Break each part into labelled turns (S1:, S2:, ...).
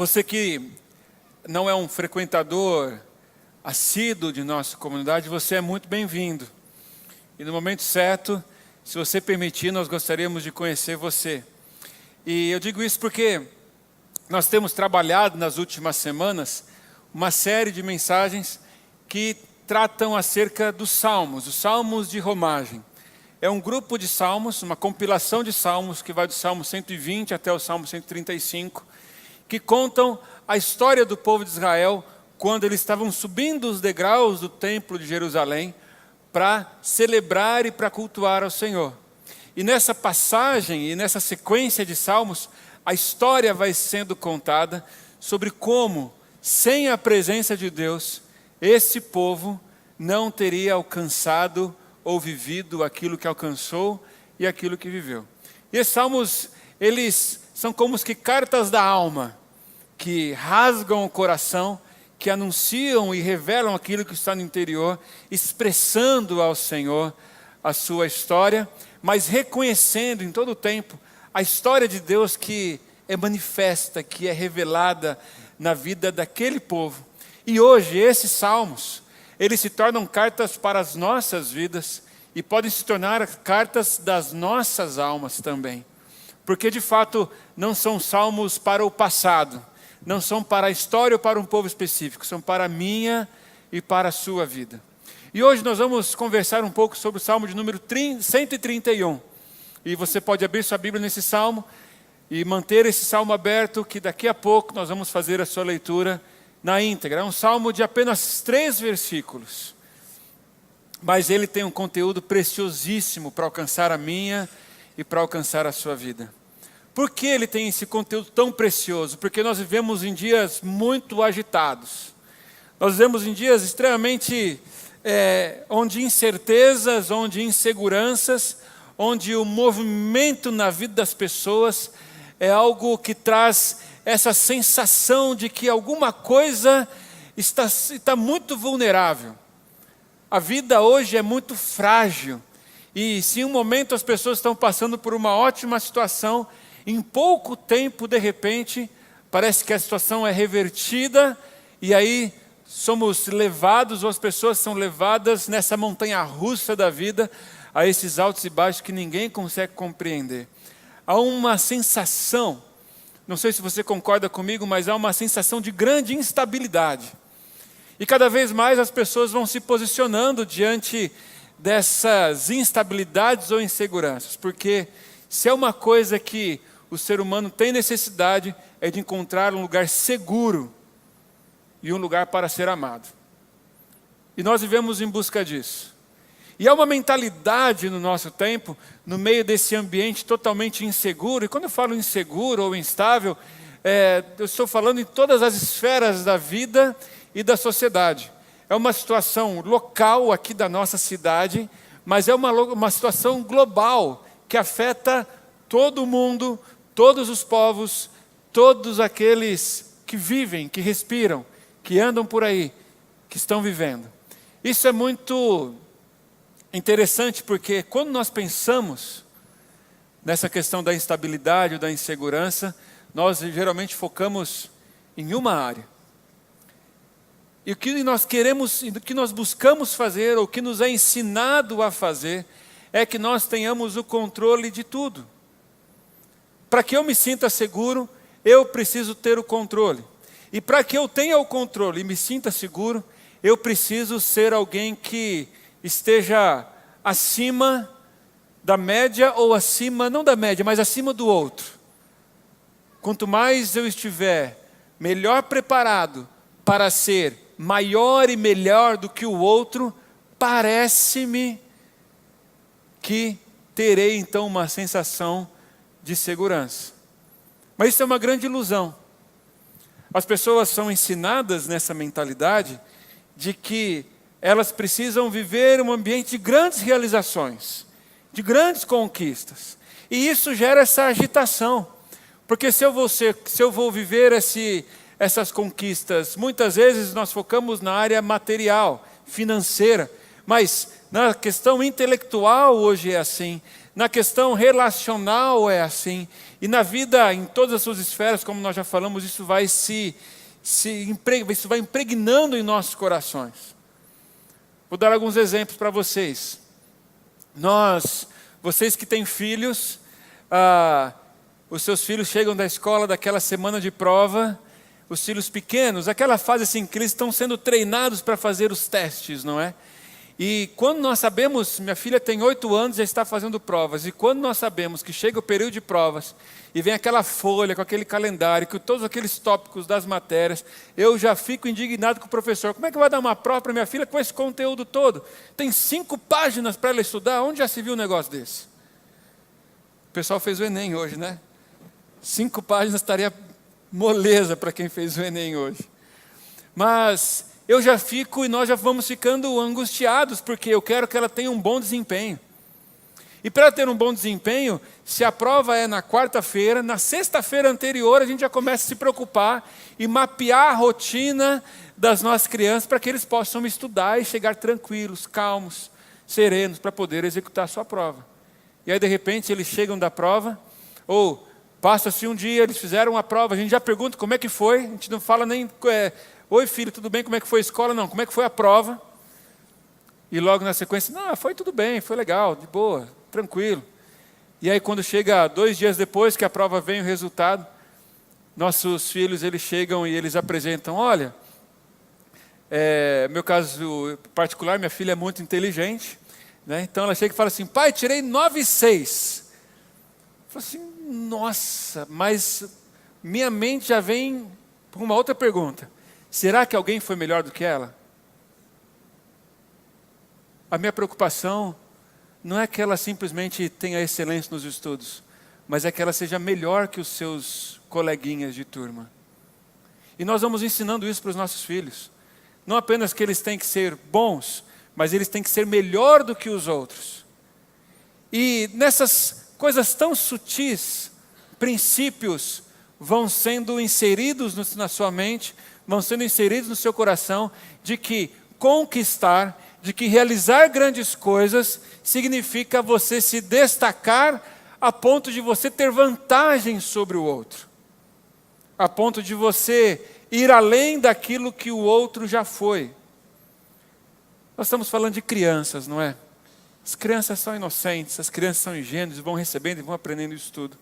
S1: Você que não é um frequentador assíduo de nossa comunidade, você é muito bem-vindo. E no momento certo, se você permitir, nós gostaríamos de conhecer você. E eu digo isso porque nós temos trabalhado nas últimas semanas uma série de mensagens que tratam acerca dos salmos, os salmos de romagem. É um grupo de salmos, uma compilação de salmos que vai do Salmo 120 até o Salmo 135, que contam a história do povo de Israel quando eles estavam subindo os degraus do templo de Jerusalém para celebrar e para cultuar ao Senhor. E nessa passagem e nessa sequência de salmos, a história vai sendo contada sobre como, sem a presença de Deus, esse povo não teria alcançado ou vivido aquilo que alcançou e aquilo que viveu. E esses salmos, eles são como que cartas da alma, que rasgam o coração, que anunciam e revelam aquilo que está no interior, expressando ao Senhor a sua história, mas reconhecendo em todo o tempo a história de Deus que é manifesta, que é revelada na vida daquele povo. E hoje esses salmos, eles se tornam cartas para as nossas vidas e podem se tornar cartas das nossas almas também. Porque de fato não são salmos para o passado, não são para a história ou para um povo específico, são para a minha e para a sua vida. E hoje nós vamos conversar um pouco sobre o Salmo de número 131. E você pode abrir sua Bíblia nesse Salmo e manter esse Salmo aberto, que daqui a pouco nós vamos fazer a sua leitura na íntegra. É um Salmo de apenas 3 versículos. Mas ele tem um conteúdo preciosíssimo para alcançar a minha e para alcançar a sua vida. Por que ele tem esse conteúdo tão precioso? Porque nós vivemos em dias muito agitados. Nós vivemos em dias extremamente onde incertezas, onde inseguranças, onde o movimento na vida das pessoas é algo que traz essa sensação de que alguma coisa está muito vulnerável. A vida hoje é muito frágil. E se em um momento as pessoas estão passando por uma ótima situação, em pouco tempo, de repente, parece que a situação é revertida e aí somos levados, ou as pessoas são levadas nessa montanha-russa da vida, a esses altos e baixos que ninguém consegue compreender. Há uma sensação, não sei se você concorda comigo, mas há uma sensação de grande instabilidade. E cada vez mais as pessoas vão se posicionando diante dessas instabilidades ou inseguranças, porque se é uma coisa que o ser humano tem necessidade, é de encontrar um lugar seguro e um lugar para ser amado. E nós vivemos em busca disso. E há uma mentalidade no nosso tempo, no meio desse ambiente totalmente inseguro, e quando eu falo inseguro ou instável, eu estou falando em todas as esferas da vida e da sociedade. É uma situação local aqui da nossa cidade, mas é uma situação global, que afeta todo mundo, todos os povos, todos aqueles que vivem, que respiram, que andam por aí, que estão vivendo. Isso é muito interessante porque quando nós pensamos nessa questão da instabilidade ou da insegurança, nós geralmente focamos em uma área. E o que nós queremos, o que nós buscamos fazer, ou o que nos é ensinado a fazer, é que nós tenhamos o controle de tudo. Para que eu me sinta seguro, eu preciso ter o controle. E para que eu tenha o controle e me sinta seguro, eu preciso ser alguém que esteja acima da média, ou acima, não da média, mas acima do outro. Quanto mais eu estiver melhor preparado para ser maior e melhor do que o outro, parece-me que terei então uma sensação de segurança. Mas isso é uma grande ilusão. As pessoas são ensinadas nessa mentalidade de que elas precisam viver um ambiente de grandes realizações, de grandes conquistas. E isso gera essa agitação. Porque se eu vou viver essas conquistas, muitas vezes nós focamos na área material, financeira, mas Na questão intelectual hoje é assim. Na questão relacional é assim. E na vida, em todas as suas esferas, como nós já falamos, isso vai isso vai impregnando em nossos corações. Vou dar alguns exemplos para vocês. Vocês que têm filhos, os seus filhos chegam da escola daquela semana de prova, os filhos pequenos, aquela fase assim que eles estão sendo treinados para fazer os testes, não é? E quando nós sabemos, minha filha tem 8 anos e já está fazendo provas, e quando nós sabemos que chega o período de provas, e vem aquela folha com aquele calendário, com todos aqueles tópicos das matérias, eu já fico indignado com o professor. Como é que vai dar uma prova para minha filha com esse conteúdo todo? Tem 5 páginas para ela estudar, onde já se viu um negócio desse? O pessoal fez o Enem hoje, né? 5 páginas estaria moleza para quem fez o Enem hoje. Mas eu já fico e nós já vamos ficando angustiados, porque eu quero que ela tenha um bom desempenho. E para ter um bom desempenho, se a prova é na quarta-feira, na sexta-feira anterior a gente já começa a se preocupar e mapear a rotina das nossas crianças para que eles possam estudar e chegar tranquilos, calmos, serenos, para poder executar a sua prova. E aí de repente eles chegam da prova, ou passa-se um dia, eles fizeram a prova, a gente já pergunta como é que foi, a gente não fala nem, oi filho, tudo bem, como é que foi a escola? Não, como é que foi a prova? E logo na sequência, não, foi tudo bem, foi legal, de boa, tranquilo. E aí quando chega 2 dias depois que a prova vem o resultado, nossos filhos eles chegam e eles apresentam, olha, meu caso particular, minha filha é muito inteligente, né? Então ela chega e fala assim, pai, tirei 9,6. Eu falo assim, nossa, mas minha mente já vem para uma outra pergunta. Será que alguém foi melhor do que ela? A minha preocupação não é que ela simplesmente tenha excelência nos estudos, mas é que ela seja melhor que os seus coleguinhas de turma. E nós vamos ensinando isso para os nossos filhos. Não apenas que eles têm que ser bons, mas eles têm que ser melhor do que os outros. E nessas coisas tão sutis, princípios vão sendo inseridos na sua mente, vão sendo inseridos no seu coração, de que conquistar, de que realizar grandes coisas, significa você se destacar a ponto de você ter vantagem sobre o outro. A ponto de você ir além daquilo que o outro já foi. Nós estamos falando de crianças, não é? As crianças são inocentes, as crianças são ingênuas, vão recebendo e vão aprendendo isso tudo.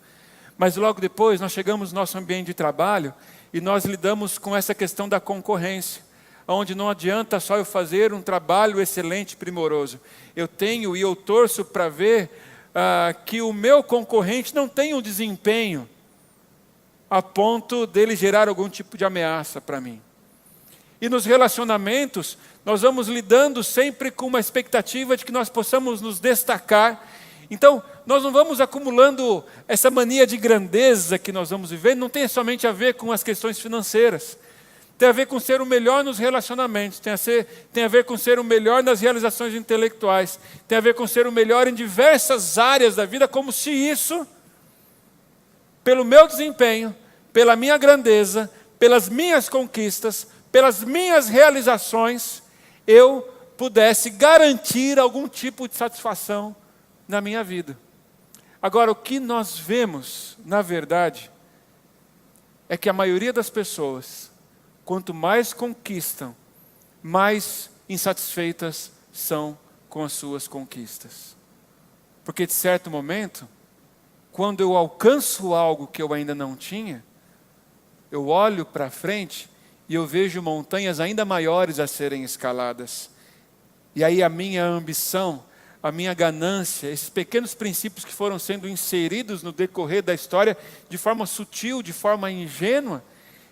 S1: Mas logo depois nós chegamos no nosso ambiente de trabalho e nós lidamos com essa questão da concorrência, onde não adianta só eu fazer um trabalho excelente, primoroso. Eu tenho e eu torço para ver que o meu concorrente não tem um desempenho a ponto dele gerar algum tipo de ameaça para mim. E nos relacionamentos, nós vamos lidando sempre com uma expectativa de que nós possamos nos destacar. Então, nós não vamos acumulando essa mania de grandeza que nós vamos viver, não tem somente a ver com as questões financeiras. Tem a ver com ser o melhor nos relacionamentos, tem a ver com ser o melhor nas realizações intelectuais, tem a ver com ser o melhor em diversas áreas da vida, como se isso, pelo meu desempenho, pela minha grandeza, pelas minhas conquistas, pelas minhas realizações, eu pudesse garantir algum tipo de satisfação na minha vida. Agora, o que nós vemos, na verdade, é que a maioria das pessoas, quanto mais conquistam, mais insatisfeitas são com as suas conquistas. Porque de certo momento, quando eu alcanço algo que eu ainda não tinha, eu olho para frente e eu vejo montanhas ainda maiores a serem escaladas. E aí a minha ambição, a minha ganância, esses pequenos princípios que foram sendo inseridos no decorrer da história, de forma sutil, de forma ingênua,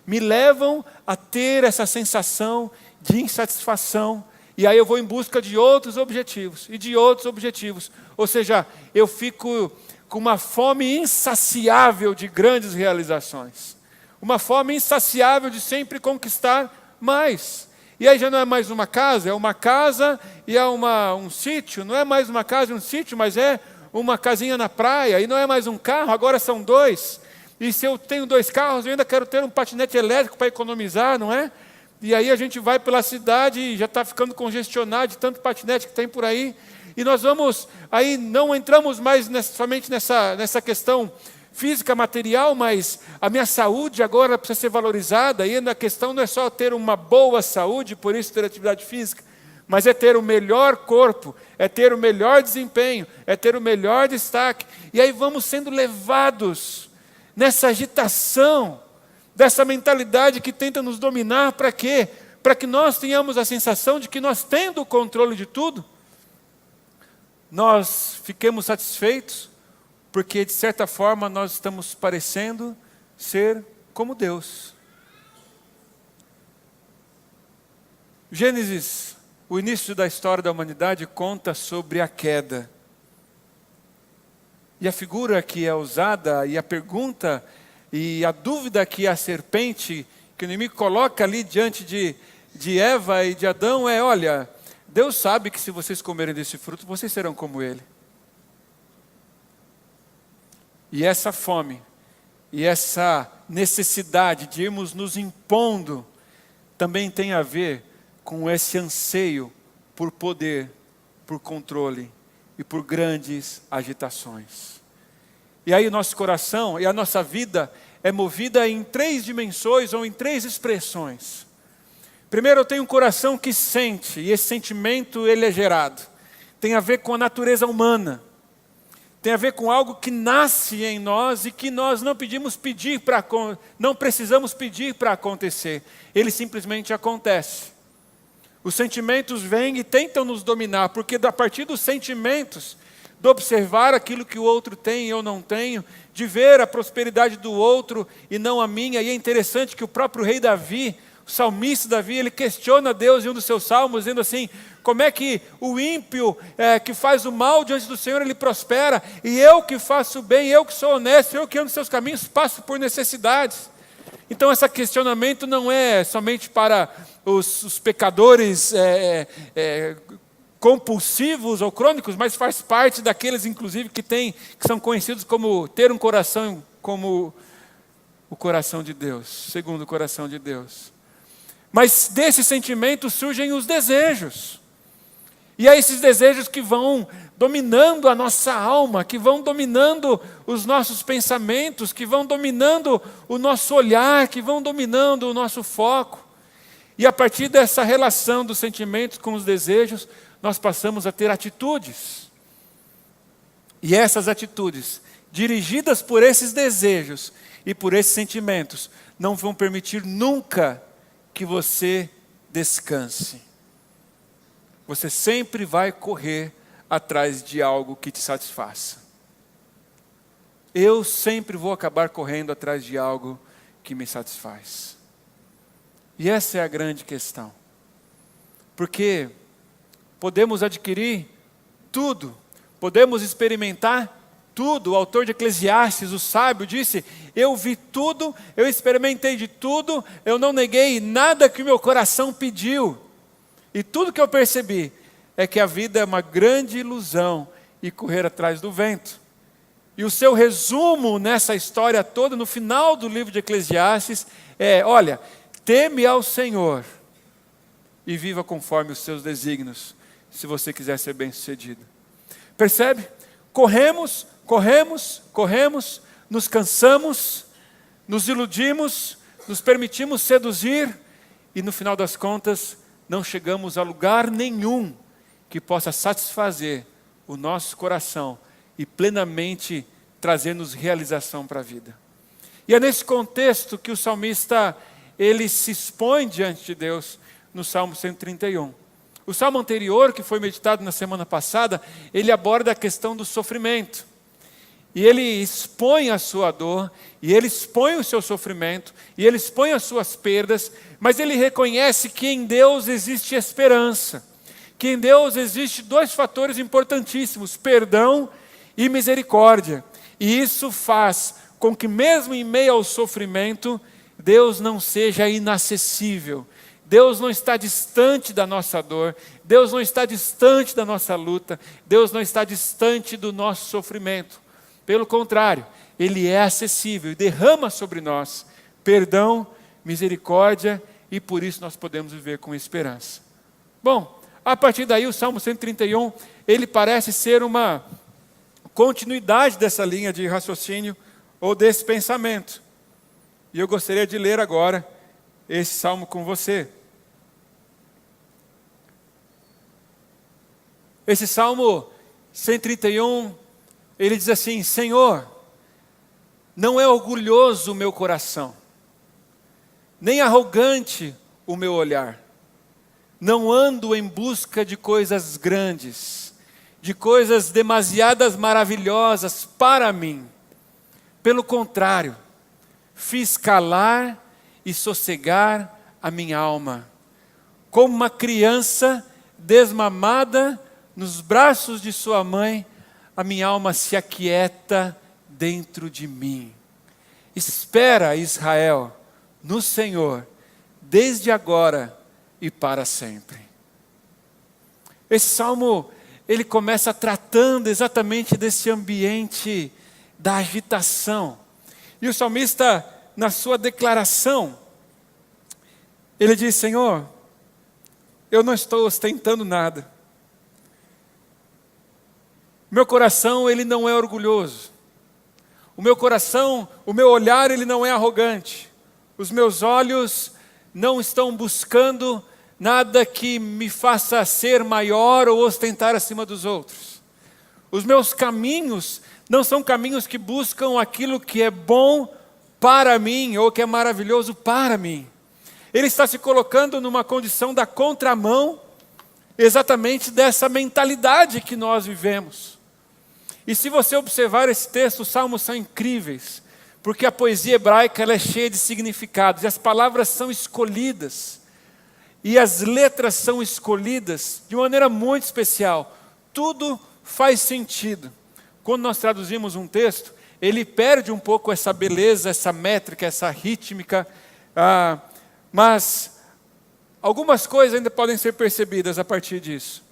S1: me levam a ter essa sensação de insatisfação. E aí eu vou em busca de outros objetivos, e de outros objetivos. Ou seja, eu fico com uma fome insaciável de grandes realizações. Uma fome insaciável de sempre conquistar mais. E aí já não é mais uma casa, é uma casa e é um sítio. Não é mais uma casa e um sítio, mas é uma casinha na praia. E não é mais um carro, agora são 2. E se eu tenho 2 carros, eu ainda quero ter um patinete elétrico para economizar, não é? E aí a gente vai pela cidade e já está ficando congestionado de tanto patinete que tem por aí. E nós vamos, aí não entramos mais somente nessa questão física, material, mas a minha saúde agora precisa ser valorizada. E a questão não é só ter uma boa saúde, por isso ter atividade física, mas é ter o melhor corpo, é ter o melhor desempenho, é ter o melhor destaque. E aí vamos sendo levados nessa agitação, dessa mentalidade que tenta nos dominar, para quê? Para que nós tenhamos a sensação de que nós, tendo o controle de tudo, nós fiquemos satisfeitos, porque de certa forma nós estamos parecendo ser como Deus. Gênesis, o início da história da humanidade, conta sobre a queda. E a figura que é usada, e a pergunta, e a dúvida que a serpente, que o inimigo coloca ali diante de Eva e de Adão é: olha, Deus sabe que se vocês comerem desse fruto, vocês serão como Ele. E essa fome, e essa necessidade de irmos nos impondo, também tem a ver com esse anseio por poder, por controle e por grandes agitações. E aí o nosso coração e a nossa vida é movida em 3 dimensões ou em 3 expressões. Primeiro, eu tenho um coração que sente, e esse sentimento ele é gerado. Tem a ver com a natureza humana. Tem a ver com algo que nasce em nós e que nós não precisamos pedir para acontecer. Ele simplesmente acontece. Os sentimentos vêm e tentam nos dominar, porque a partir dos sentimentos, de observar aquilo que o outro tem e eu não tenho, de ver a prosperidade do outro e não a minha. E é interessante que o próprio rei Davi, o salmista Davi, ele questiona Deus em um dos seus salmos, dizendo assim: como é que o ímpio que faz o mal diante do Senhor, ele prospera, e eu que faço o bem, eu que sou honesto, eu que ando nos seus caminhos, passo por necessidades. Então esse questionamento não é somente para os pecadores compulsivos ou crônicos, mas faz parte daqueles, inclusive, que são conhecidos como ter um coração como o coração de Deus, segundo o coração de Deus. Mas desses sentimentos surgem os desejos. E é esses desejos que vão dominando a nossa alma, que vão dominando os nossos pensamentos, que vão dominando o nosso olhar, que vão dominando o nosso foco. E a partir dessa relação dos sentimentos com os desejos, nós passamos a ter atitudes. E essas atitudes, dirigidas por esses desejos e por esses sentimentos, não vão permitir nunca que você descanse. Você sempre vai correr atrás de algo que te satisfaça. Eu sempre vou acabar correndo atrás de algo que me satisfaz. E essa é a grande questão. Porque podemos adquirir tudo, podemos experimentar tudo. O autor de Eclesiastes, o sábio, disse: eu vi tudo, eu experimentei de tudo, eu não neguei nada que o meu coração pediu. E tudo que eu percebi é que a vida é uma grande ilusão e correr atrás do vento. E o seu resumo nessa história toda, no final do livro de Eclesiastes, é: olha, teme ao Senhor e viva conforme os seus desígnios, se você quiser ser bem-sucedido. Percebe? Corremos, nos cansamos, nos iludimos, nos permitimos seduzir e no final das contas não chegamos a lugar nenhum que possa satisfazer o nosso coração e plenamente trazer-nos realização para a vida. E é nesse contexto que o salmista ele se expõe diante de Deus no Salmo 131. O salmo anterior, que foi meditado na semana passada, ele aborda a questão do sofrimento. E ele expõe a sua dor, e ele expõe o seu sofrimento, e ele expõe as suas perdas, mas ele reconhece que em Deus existe esperança. Que em Deus existe 2 fatores importantíssimos: perdão e misericórdia. E isso faz com que mesmo em meio ao sofrimento, Deus não seja inacessível. Deus não está distante da nossa dor, Deus não está distante da nossa luta, Deus não está distante do nosso sofrimento. Pelo contrário, Ele é acessível e derrama sobre nós perdão, misericórdia e por isso nós podemos viver com esperança. Bom, a partir daí o Salmo 131, ele parece ser uma continuidade dessa linha de raciocínio ou desse pensamento. E eu gostaria de ler agora esse salmo com você. Esse Salmo 131, ele diz assim: Senhor, não é orgulhoso o meu coração, nem arrogante o meu olhar. Não ando em busca de coisas grandes, de coisas demasiadas maravilhosas para mim. Pelo contrário, fiz calar e sossegar a minha alma. Como uma criança desmamada nos braços de sua mãe, a minha alma se aquieta dentro de mim. Espera, Israel, no Senhor, desde agora e para sempre. Esse salmo, ele começa tratando exatamente desse ambiente da agitação. E o salmista, na sua declaração, ele diz: Senhor, eu não estou ostentando nada. Meu coração, ele não é orgulhoso. O meu coração, o meu olhar, ele não é arrogante. Os meus olhos não estão buscando nada que me faça ser maior ou ostentar acima dos outros. Os meus caminhos não são caminhos que buscam aquilo que é bom para mim ou que é maravilhoso para mim. Ele está se colocando numa condição da contramão exatamente dessa mentalidade que nós vivemos. E se você observar esse texto, os salmos são incríveis, porque a poesia hebraica ela é cheia de significados, e as palavras são escolhidas, e as letras são escolhidas de maneira muito especial. Tudo faz sentido. Quando nós traduzimos um texto, ele perde um pouco essa beleza, essa métrica, essa rítmica, mas algumas coisas ainda podem ser percebidas a partir disso.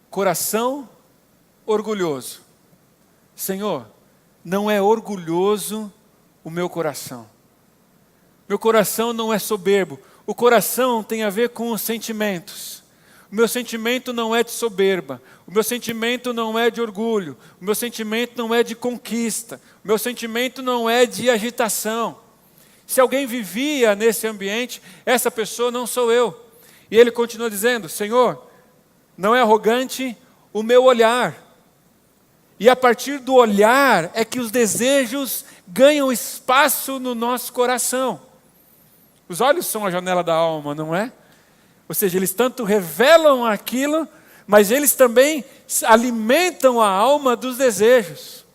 S1: Coração orgulhoso. Senhor, não é orgulhoso o meu coração. Meu coração não é soberbo. O coração tem a ver com os sentimentos. O meu sentimento não é de soberba. O meu sentimento não é de orgulho. O meu sentimento não é de conquista. O meu sentimento não é de agitação. Se alguém vivia nesse ambiente, essa pessoa não sou eu. E ele continua dizendo: Senhor, não é arrogante o meu olhar. E a partir do olhar é que os desejos ganham espaço no nosso coração. Os olhos são a janela da alma, não é? Ou seja, eles tanto revelam aquilo, mas eles também alimentam a alma dos desejos.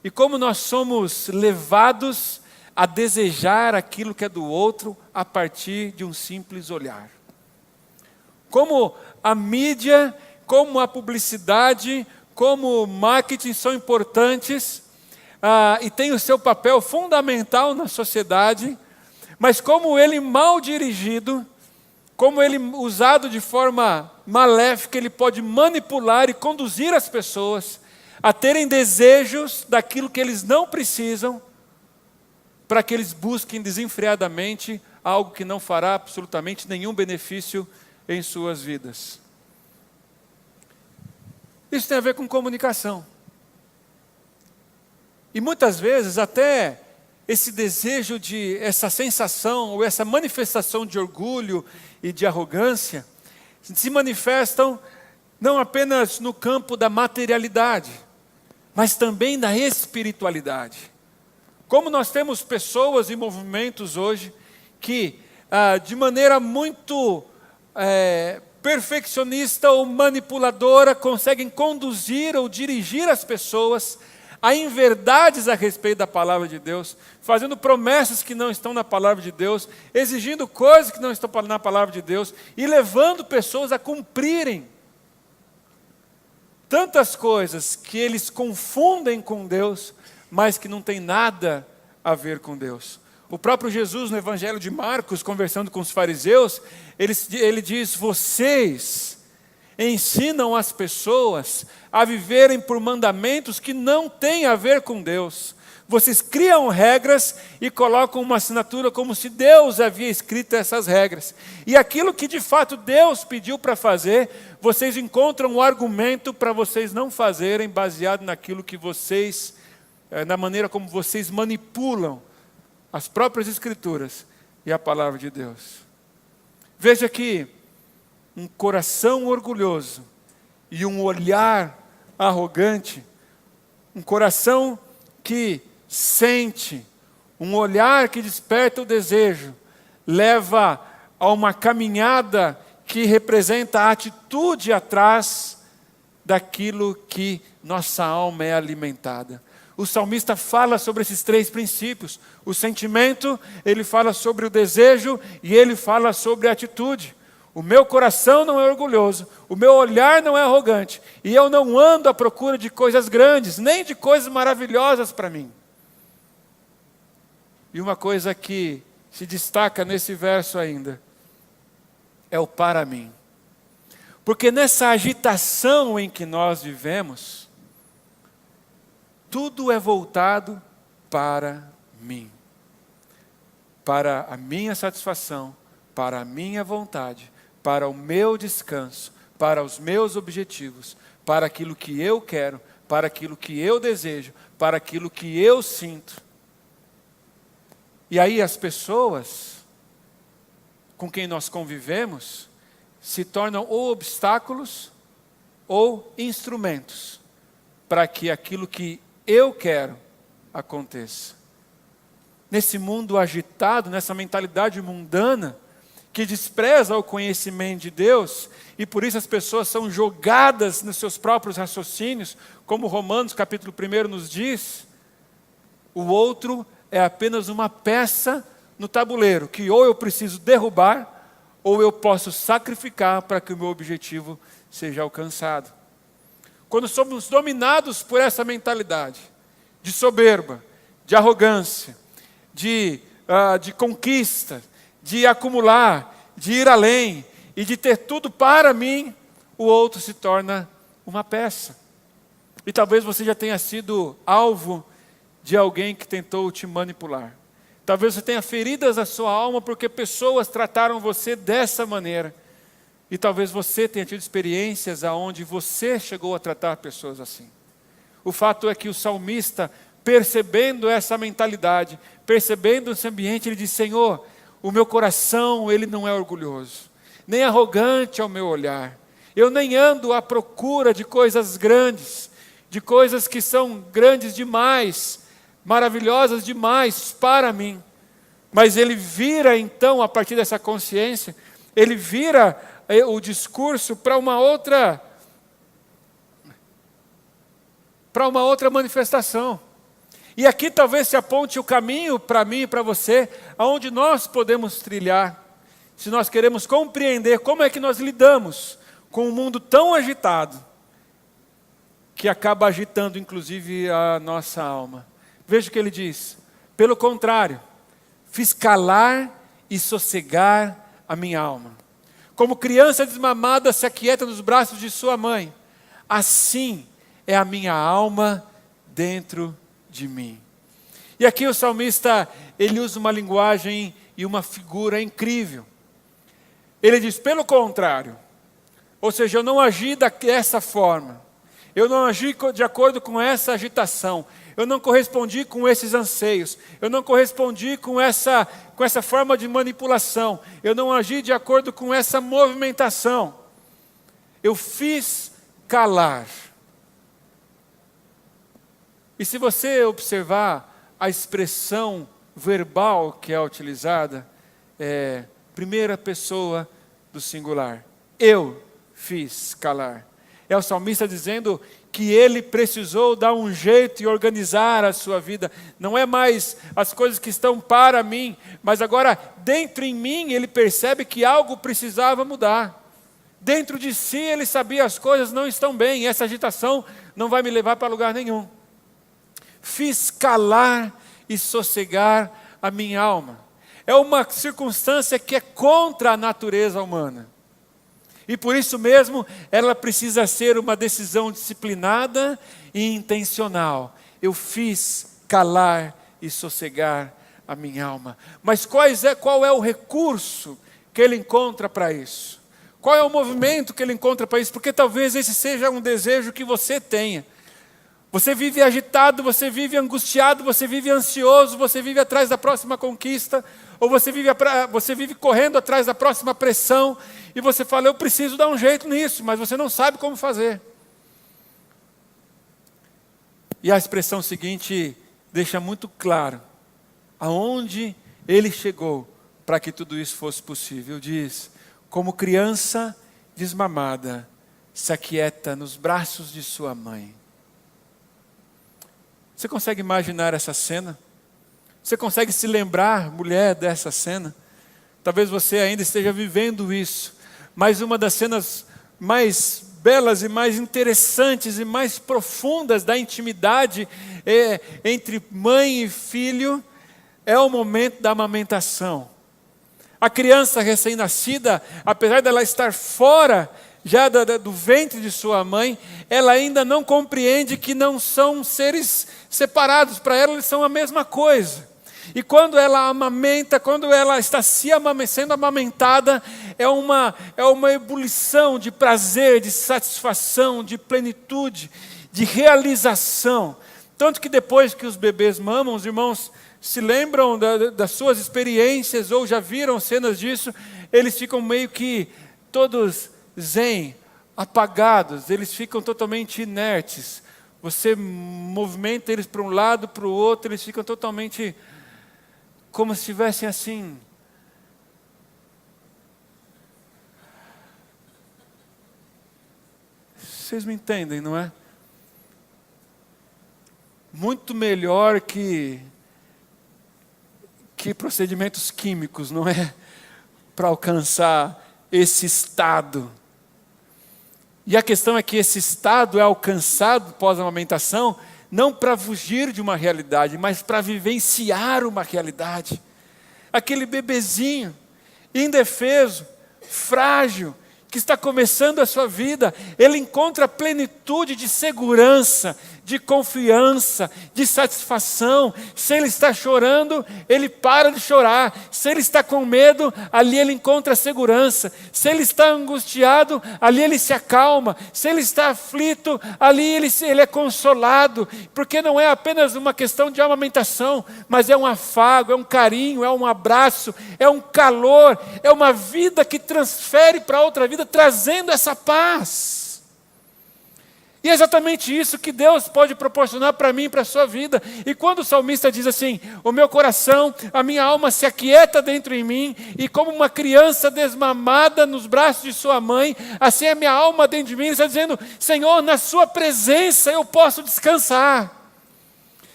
S1: E como nós somos levados a desejar aquilo que é do outro a partir de um simples olhar. Como a mídia, como a publicidade, como o marketing são importantes e têm o seu papel fundamental na sociedade, mas como ele mal dirigido, como ele usado de forma maléfica, ele pode manipular e conduzir as pessoas a terem desejos daquilo que eles não precisam, para que eles busquem desenfreadamente algo que não fará absolutamente nenhum benefício em suas vidas. Isso tem a ver com comunicação. E muitas vezes até esse desejo essa sensação ou essa manifestação de orgulho e de arrogância se manifestam não apenas no campo da materialidade, mas também da espiritualidade. Como nós temos pessoas e movimentos hoje que de maneira muito perfeccionista ou manipuladora conseguem conduzir ou dirigir as pessoas a inverdades a respeito da palavra de Deus, fazendo promessas que não estão na palavra de Deus, exigindo coisas que não estão na palavra de Deus e levando pessoas a cumprirem tantas coisas que eles confundem com Deus, mas que não tem nada a ver com Deus. O próprio Jesus, no Evangelho de Marcos, conversando com os fariseus, ele diz: vocês ensinam as pessoas a viverem por mandamentos que não têm a ver com Deus. Vocês criam regras e colocam uma assinatura como se Deus havia escrito essas regras. E aquilo que de fato Deus pediu para fazer, vocês encontram um argumento para vocês não fazerem, baseado naquilo que vocês, na maneira como vocês manipulam as próprias Escrituras e a palavra de Deus. Veja que um coração orgulhoso e um olhar arrogante, um coração que sente, um olhar que desperta o desejo, leva a uma caminhada que representa a atitude atrás daquilo que nossa alma é alimentada. O salmista fala sobre esses três princípios. O sentimento, ele fala sobre o desejo e ele fala sobre a atitude. O meu coração não é orgulhoso, o meu olhar não é arrogante, e eu não ando à procura de coisas grandes, nem de coisas maravilhosas para mim. E uma coisa que se destaca nesse verso ainda, é o para mim. Porque nessa agitação em que nós vivemos, tudo é voltado para mim. Para a minha satisfação, para a minha vontade, para o meu descanso, para os meus objetivos, para aquilo que eu quero, para aquilo que eu desejo, para aquilo que eu sinto. E aí as pessoas com quem nós convivemos se tornam ou obstáculos ou instrumentos para que aquilo que eu quero aconteça. Nesse mundo agitado, nessa mentalidade mundana, que despreza o conhecimento de Deus, e por isso as pessoas são jogadas nos seus próprios raciocínios, como Romanos capítulo 1 nos diz, o outro é apenas uma peça no tabuleiro, que ou eu preciso derrubar, ou eu posso sacrificar para que o meu objetivo seja alcançado. Quando somos dominados por essa mentalidade de soberba, de arrogância, de conquista, de acumular, de ir além e de ter tudo para mim, o outro se torna uma peça. E talvez você já tenha sido alvo de alguém que tentou te manipular. Talvez você tenha feridas à sua alma porque pessoas trataram você dessa maneira. E talvez você tenha tido experiências aonde você chegou a tratar pessoas assim. O fato é que o salmista, percebendo essa mentalidade, percebendo esse ambiente, ele diz: Senhor, o meu coração, ele não é orgulhoso, nem arrogante ao meu olhar. Eu nem ando à procura de coisas grandes, de coisas que são grandes demais, maravilhosas demais para mim. Mas ele vira então, a partir dessa consciência, ele vira o discurso para uma outra manifestação. E aqui talvez se aponte o caminho para mim e para você, aonde nós podemos trilhar, se nós queremos compreender como é que nós lidamos com um mundo tão agitado, que acaba agitando inclusive a nossa alma. Veja o que ele diz: pelo contrário, fiz calar e sossegar a minha alma. Como criança desmamada se aquieta nos braços de sua mãe, assim é a minha alma dentro de mim. E aqui o salmista, ele usa uma linguagem e uma figura incrível. Ele diz: pelo contrário, ou seja, eu não agi dessa forma, eu não agi de acordo com essa agitação, eu não correspondi com esses anseios, eu não correspondi com essa forma de manipulação, eu não agi de acordo com essa movimentação. Eu fiz calar. E se você observar a expressão verbal que é utilizada, é primeira pessoa do singular. Eu fiz calar. É o salmista dizendo que ele precisou dar um jeito e organizar a sua vida. Não é mais as coisas que estão para mim, mas agora dentro em mim ele percebe que algo precisava mudar. Dentro de si ele sabia as coisas não estão bem, essa agitação não vai me levar para lugar nenhum. Fiz calar e sossegar a minha alma. É uma circunstância que é contra a natureza humana. E por isso mesmo, ela precisa ser uma decisão disciplinada e intencional. Eu fiz calar e sossegar a minha alma. Mas qual é o recurso que ele encontra para isso? Qual é o movimento que ele encontra para isso? Porque talvez esse seja um desejo que você tenha. Você vive agitado, você vive angustiado, você vive ansioso, você vive atrás da próxima conquista, ou você vive correndo atrás da próxima pressão, e você fala, eu preciso dar um jeito nisso, mas você não sabe como fazer. E a expressão seguinte deixa muito claro aonde ele chegou para que tudo isso fosse possível. Diz, como criança desmamada, se aquieta nos braços de sua mãe. Você consegue imaginar essa cena? Você consegue se lembrar, mulher, dessa cena? Talvez você ainda esteja vivendo isso, mas uma das cenas mais belas e mais interessantes e mais profundas da intimidade entre mãe e filho é o momento da amamentação. A criança recém-nascida, apesar dela estar fora já do ventre de sua mãe, ela ainda não compreende que não são seres separados. Para ela, eles são a mesma coisa. E quando ela amamenta, quando ela está sendo amamentada, é uma ebulição de prazer, de satisfação, de plenitude, de realização. Tanto que depois que os bebês mamam, os irmãos se lembram das suas experiências ou já viram cenas disso, eles ficam meio que todos zen, apagados, eles ficam totalmente inertes. Você movimenta eles para um lado, para o outro, eles ficam totalmente como se estivessem assim. Vocês me entendem, não é? Muito melhor que procedimentos químicos, não é? Para alcançar esse estado. E a questão é que esse estado é alcançado pós-amamentação, não para fugir de uma realidade, mas para vivenciar uma realidade. Aquele bebezinho, indefeso, frágil, que está começando a sua vida, ele encontra plenitude de segurança, de confiança, de satisfação. Se ele está chorando, ele para de chorar. Se ele está com medo, ali ele encontra segurança. Se ele está angustiado, ali ele se acalma. Se ele está aflito, ali ele é consolado. Porque não é apenas uma questão de amamentação, mas é um afago, é um carinho, é um abraço, é um calor, é uma vida que transfere para outra vida, trazendo essa paz. E é exatamente isso que Deus pode proporcionar para mim e para a sua vida. E quando o salmista diz assim, o meu coração, a minha alma se aquieta dentro em mim, e como uma criança desmamada nos braços de sua mãe, assim a minha alma dentro de mim, ele está dizendo, Senhor, na sua presença eu posso descansar.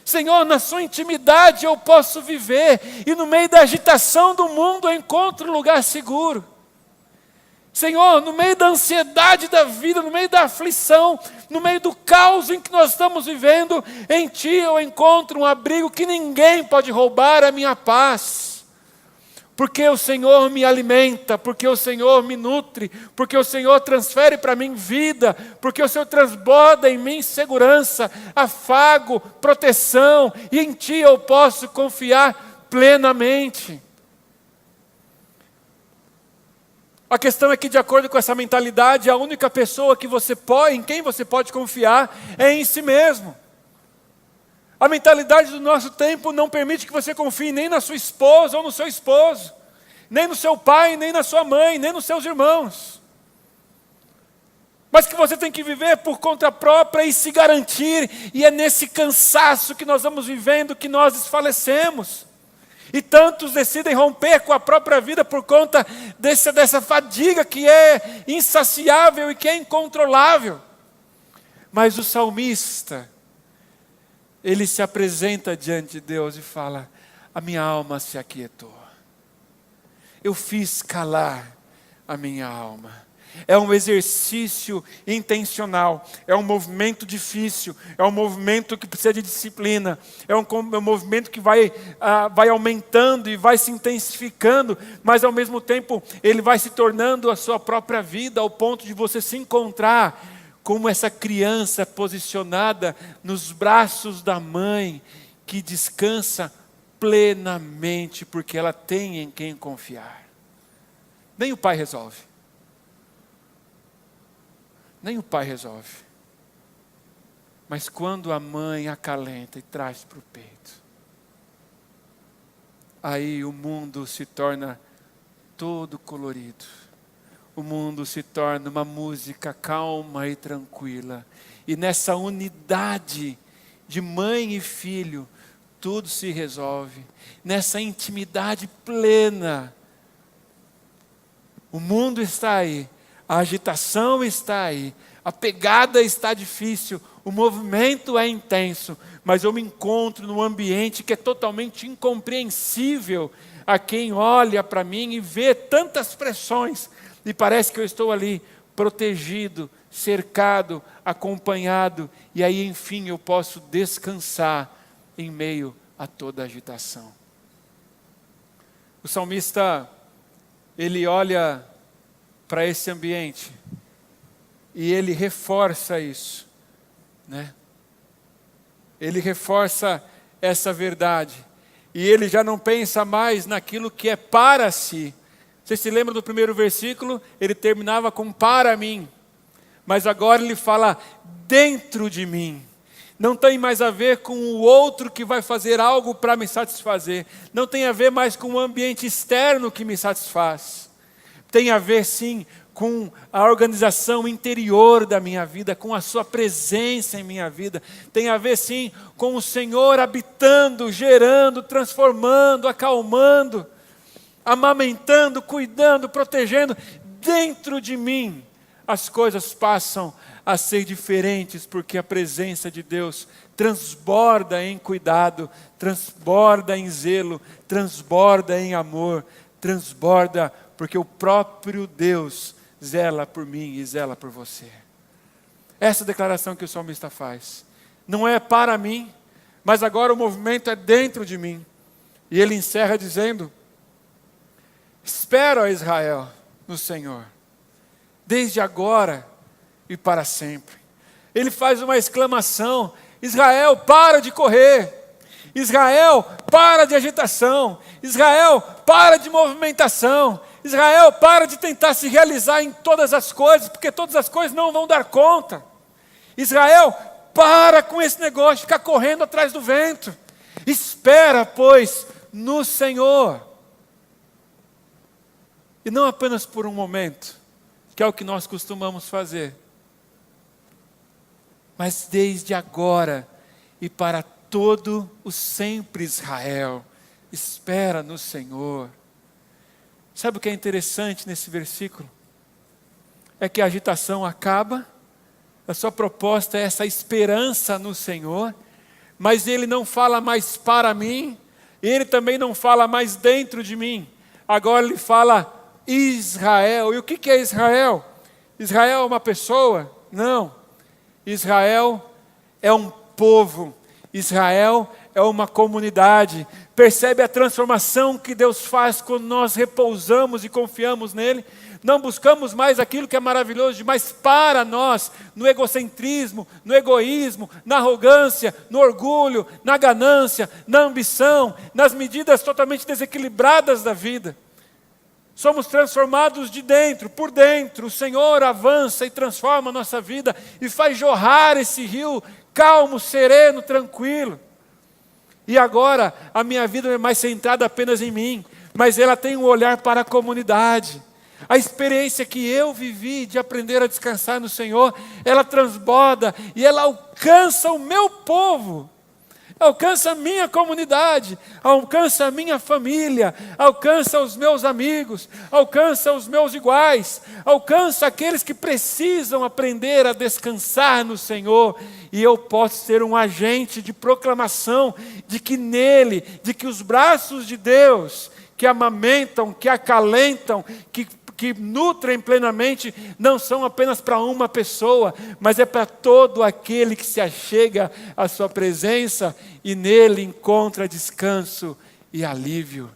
S1: Senhor, na sua intimidade eu posso viver, e no meio da agitação do mundo eu encontro um lugar seguro. Senhor, no meio da ansiedade da vida, no meio da aflição, no meio do caos em que nós estamos vivendo, em Ti eu encontro um abrigo que ninguém pode roubar a minha paz. Porque o Senhor me alimenta, porque o Senhor me nutre, porque o Senhor transfere para mim vida, porque o Senhor transborda em mim segurança, afago, proteção, e em Ti eu posso confiar plenamente. A questão é que, de acordo com essa mentalidade, a única pessoa em quem você pode confiar é em si mesmo. A mentalidade do nosso tempo não permite que você confie nem na sua esposa ou no seu esposo, nem no seu pai, nem na sua mãe, nem nos seus irmãos. Mas que você tem que viver por conta própria e se garantir, e é nesse cansaço que nós vamos vivendo que nós desfalecemos. E tantos decidem romper com a própria vida por conta dessa fadiga que é insaciável e que é incontrolável. Mas o salmista, ele se apresenta diante de Deus e fala, a minha alma se aquietou. Eu fiz calar a minha alma. É um exercício intencional, é um movimento difícil, é um movimento que precisa de disciplina, é um movimento que vai aumentando e vai se intensificando, mas ao mesmo tempo ele vai se tornando a sua própria vida, ao ponto de você se encontrar como essa criança posicionada nos braços da mãe, que descansa plenamente, porque ela tem em quem confiar. Nem o pai resolve. Nem o pai resolve. Mas quando a mãe acalenta e traz para o peito, aí o mundo se torna todo colorido. O mundo se torna uma música calma e tranquila. E nessa unidade de mãe e filho, tudo se resolve. Nessa intimidade plena. O mundo está aí, a agitação está aí, a pegada está difícil, o movimento é intenso, mas eu me encontro num ambiente que é totalmente incompreensível a quem olha para mim e vê tantas pressões, e parece que eu estou ali, protegido, cercado, acompanhado, e aí enfim eu posso descansar em meio a toda a agitação. O salmista, ele olha para esse ambiente e ele reforça isso, né? Ele reforça essa verdade e ele já não pensa mais naquilo que é para si. Você se lembra do primeiro versículo? Ele terminava com para mim, mas agora ele fala dentro de mim. Não tem mais a ver com o outro que vai fazer algo para me satisfazer. Não tem a ver mais com o ambiente externo que me satisfaz. Tem a ver sim com a organização interior da minha vida, com a sua presença em minha vida. Tem a ver sim com o Senhor habitando, gerando, transformando, acalmando, amamentando, cuidando, protegendo. Dentro de mim as coisas passam a ser diferentes, porque a presença de Deus transborda em cuidado, transborda em zelo, transborda em amor, transborda porque o próprio Deus zela por mim e zela por você. Essa declaração que o salmista faz, não é para mim, mas agora o movimento é dentro de mim. E ele encerra dizendo: espera, ó Israel, no Senhor, desde agora e para sempre. Ele faz uma exclamação: Israel, para de correr. Israel, para de agitação. Israel, para de movimentação. Israel, para de tentar se realizar em todas as coisas, porque todas as coisas não vão dar conta. Israel, para com esse negócio de ficar correndo atrás do vento. Espera, pois, no Senhor. E não apenas por um momento, que é o que nós costumamos fazer, mas desde agora e para todo o sempre. Israel, espera no Senhor. Sabe o que é interessante nesse versículo? É que a agitação acaba, a sua proposta é essa esperança no Senhor, mas ele não fala mais para mim, ele também não fala mais dentro de mim, agora ele fala Israel. E o que é Israel? Israel é uma pessoa? Não. Israel é um povo, Israel é uma comunidade. Percebe a transformação que Deus faz quando nós repousamos e confiamos nele? Não buscamos mais aquilo que é maravilhoso demais para nós, no egocentrismo, no egoísmo, na arrogância, no orgulho, na ganância, na ambição, nas medidas totalmente desequilibradas da vida. Somos transformados de dentro, por dentro. O Senhor avança e transforma a nossa vida e faz jorrar esse rio calmo, sereno, tranquilo. E agora a minha vida não é mais centrada apenas em mim, mas ela tem um olhar para a comunidade. A experiência que eu vivi de aprender a descansar no Senhor, ela transborda e ela alcança o meu povo. Alcança a minha comunidade, alcança a minha família, alcança os meus amigos, alcança os meus iguais, alcança aqueles que precisam aprender a descansar no Senhor. E eu posso ser um agente de proclamação de que nele, de que os braços de Deus, que amamentam, que acalentam, que nutrem plenamente, não são apenas para uma pessoa, mas é para todo aquele que se achega à sua presença e nele encontra descanso e alívio.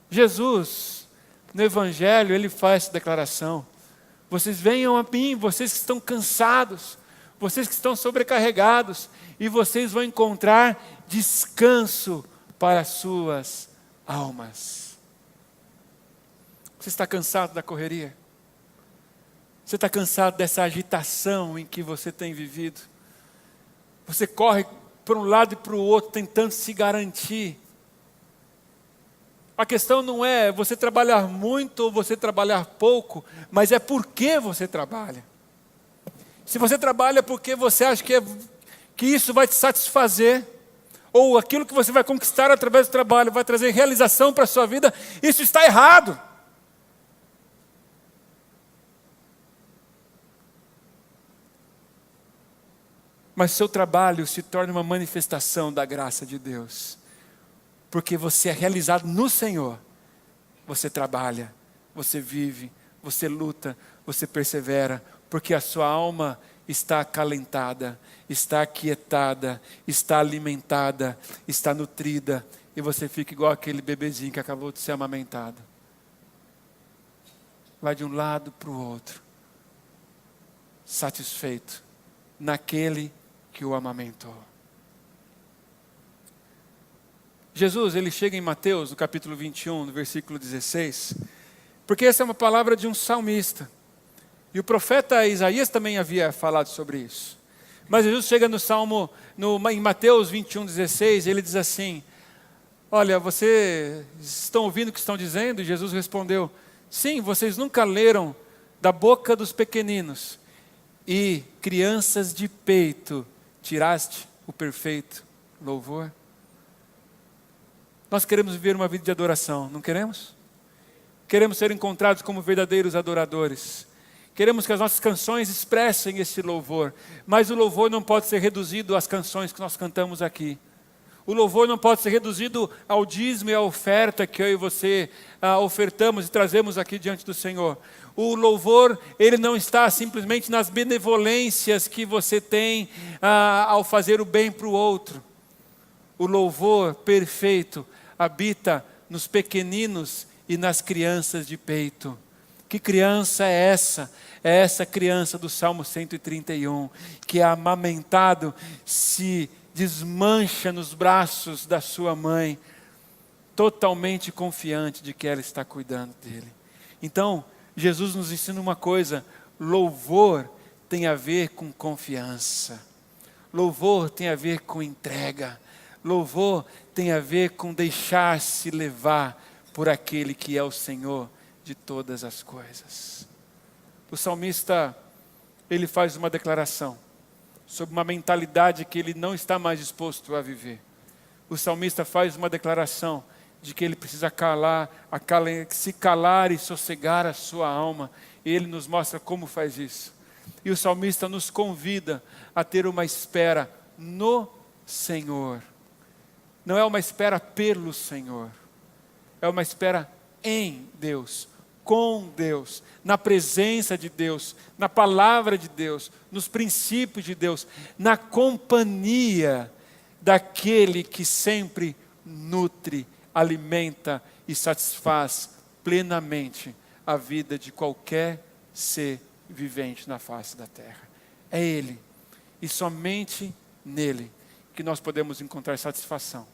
S1: Jesus, no Evangelho, ele faz essa declaração: vocês venham a mim, vocês que estão cansados, vocês que estão sobrecarregados, e vocês vão encontrar descanso para as suas almas. Você está cansado da correria? Você está cansado dessa agitação em que você tem vivido? Você corre para um lado e para o outro tentando se garantir. A questão não é você trabalhar muito ou você trabalhar pouco, mas é por que você trabalha. Se você trabalha porque você acha que isso vai te satisfazer, ou aquilo que você vai conquistar através do trabalho vai trazer realização para a sua vida, isso está errado. Mas seu trabalho se torna uma manifestação da graça de Deus. Porque você é realizado no Senhor. Você trabalha, você vive, você luta, você persevera. Porque a sua alma está acalentada, está aquietada, está alimentada, está nutrida. E você fica igual aquele bebezinho que acabou de ser amamentado. Vai de um lado para o outro. Satisfeito naquele que o amamentou. Jesus, ele chega em Mateus, no capítulo 21, no versículo 16, porque essa é uma palavra de um salmista. E o profeta Isaías também havia falado sobre isso. Mas Jesus chega no Salmo, em Mateus 21, 16, ele diz assim: olha, vocês estão ouvindo o que estão dizendo? E Jesus respondeu: sim, vocês nunca leram da boca dos pequeninos e crianças de peito tiraste o perfeito louvor? Nós queremos viver uma vida de adoração, não queremos? Queremos ser encontrados como verdadeiros adoradores. Queremos que as nossas canções expressem esse louvor. Mas o louvor não pode ser reduzido às canções que nós cantamos aqui. O louvor não pode ser reduzido ao dízimo e à oferta que eu e você ofertamos e trazemos aqui diante do Senhor. O louvor, ele não está simplesmente nas benevolências que você tem ao fazer o bem para o outro. O louvor perfeito habita nos pequeninos e nas crianças de peito. Que criança é essa? É essa criança do Salmo 131, que é amamentado, se desmancha nos braços da sua mãe, totalmente confiante de que ela está cuidando dele. Então, Jesus nos ensina uma coisa: louvor tem a ver com confiança. Louvor tem a ver com entrega. Louvor tem a ver com deixar-se levar por aquele que é o Senhor de todas as coisas. O salmista, ele faz uma declaração sobre uma mentalidade que ele não está mais disposto a viver. O salmista faz uma declaração de que ele precisa se calar e sossegar a sua alma. E ele nos mostra como faz isso. E o salmista nos convida a ter uma espera no Senhor. Não é uma espera pelo Senhor. É uma espera em Deus, com Deus, na presença de Deus, na palavra de Deus, nos princípios de Deus, na companhia daquele que sempre nutre, alimenta e satisfaz plenamente a vida de qualquer ser vivente na face da terra. É Ele, e somente nele, que nós podemos encontrar satisfação.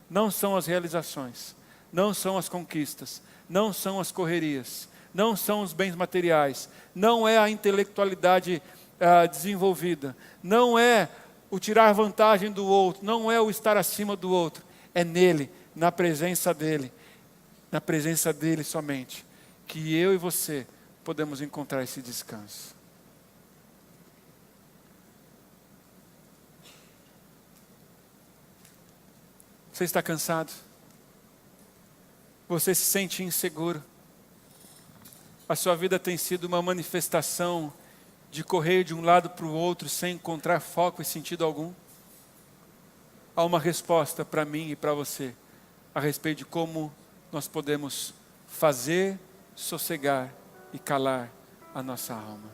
S1: Não são as realizações, não são as conquistas, não são as correrias, não são os bens materiais, não é a intelectualidade desenvolvida, não é o tirar vantagem do outro, não é o estar acima do outro, é nele, na presença dele somente, que eu e você podemos encontrar esse descanso. Você está cansado? Você se sente inseguro? A sua vida tem sido uma manifestação de correr de um lado para o outro sem encontrar foco e sentido algum? Há uma resposta para mim e para você a respeito de como nós podemos fazer, sossegar e calar a nossa alma.